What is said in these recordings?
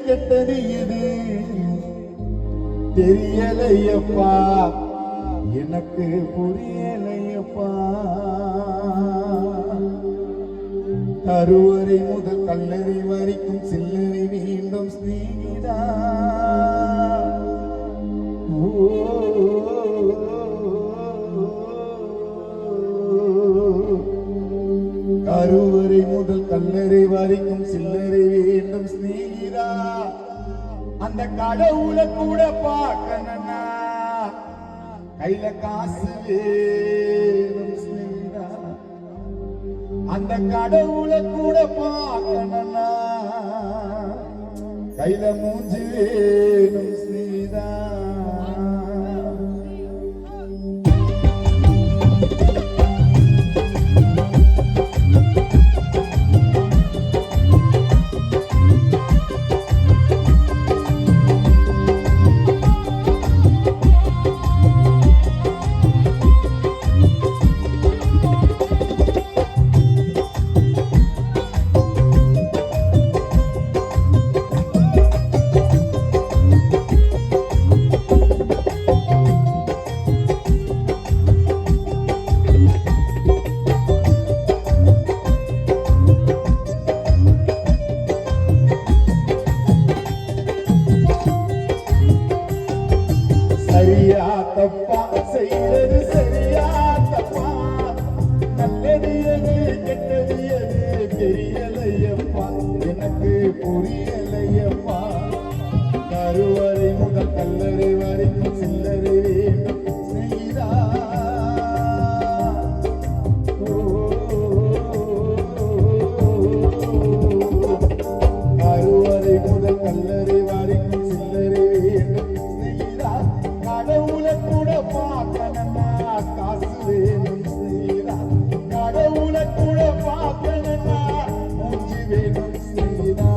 கெட்டது எது தெரியலையப்பா, எனக்கு புரியலையப்பா. கருவறை முதல் கல்லறை வரைக்கும் சில்லறை வேண்டும் ஸ்நேகிதா. கருவறை முதல் கல்லறை வரைக்கும் சில்லறை வேண்டும் ஸ்நேகிதா. அந்த கடவுளை கூட பார்க்கணும்னா கையில காசு வேணும் ஸ்நேகிதா. அந்த கடவுளை கூட பார்க்கணும்னா கையில மூஞ்சி வேணும் ஸ்நேகிதா. சரியா தப்பா செய்யறது சரியா தப்பா, நல்லது எது கெட்டது எது தெரியலையப்பா, எனக்கு புரியலையப்பா. கருவறை முதல் கல்லறை வரைக்கும் சில்லறை வேண்டும் ஸ்நேகிதா. கருவறை முதல் கல்லறை வரைக்கும் சில்லறை வேண்டும் ஸ்நேகிதா. கடவுளை கூட பார்க்கணும்னா காசு வேணும் ஸ்நேகிதா. கடவுளை கூட பார்க்கணும்னா மூஞ்சி வேணும் ஸ்நேகிதா.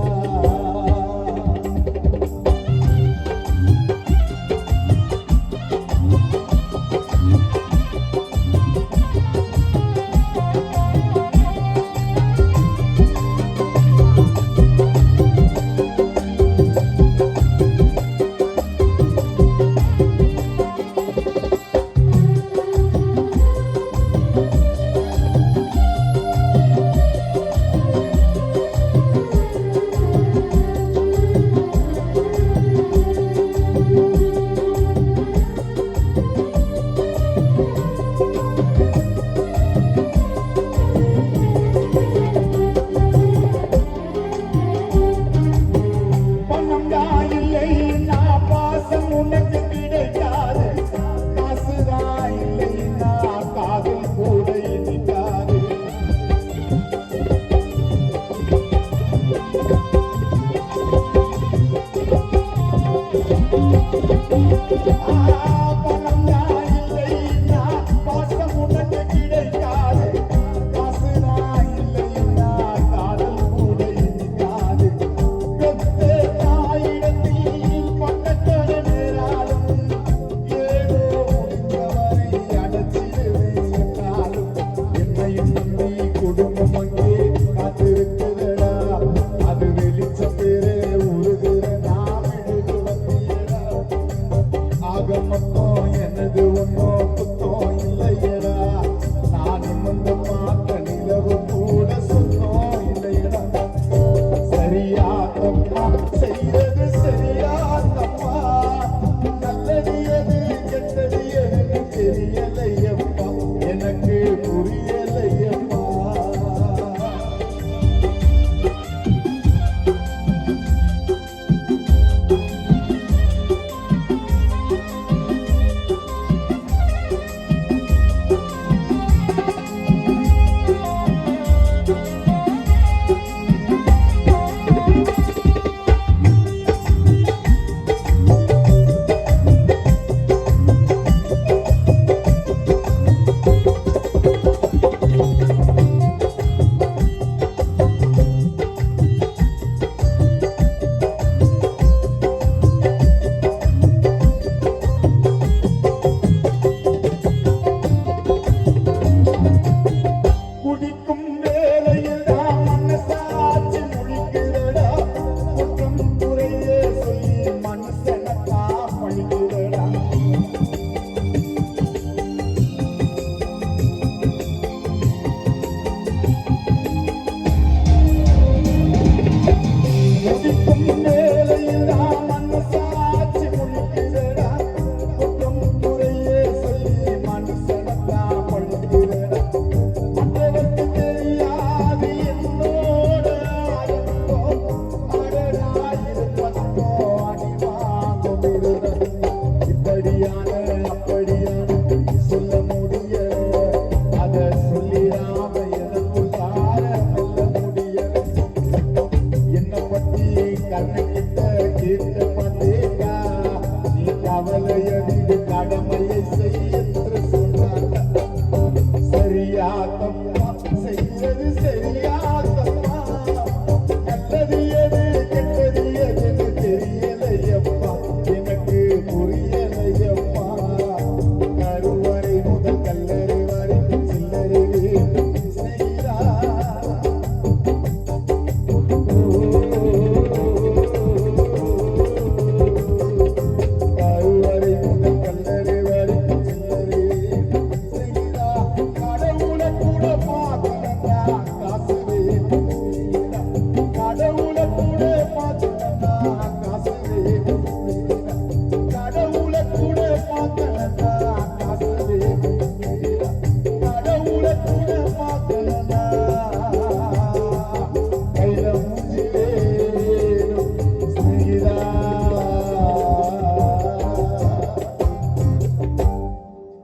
கிட்ட கிட்ட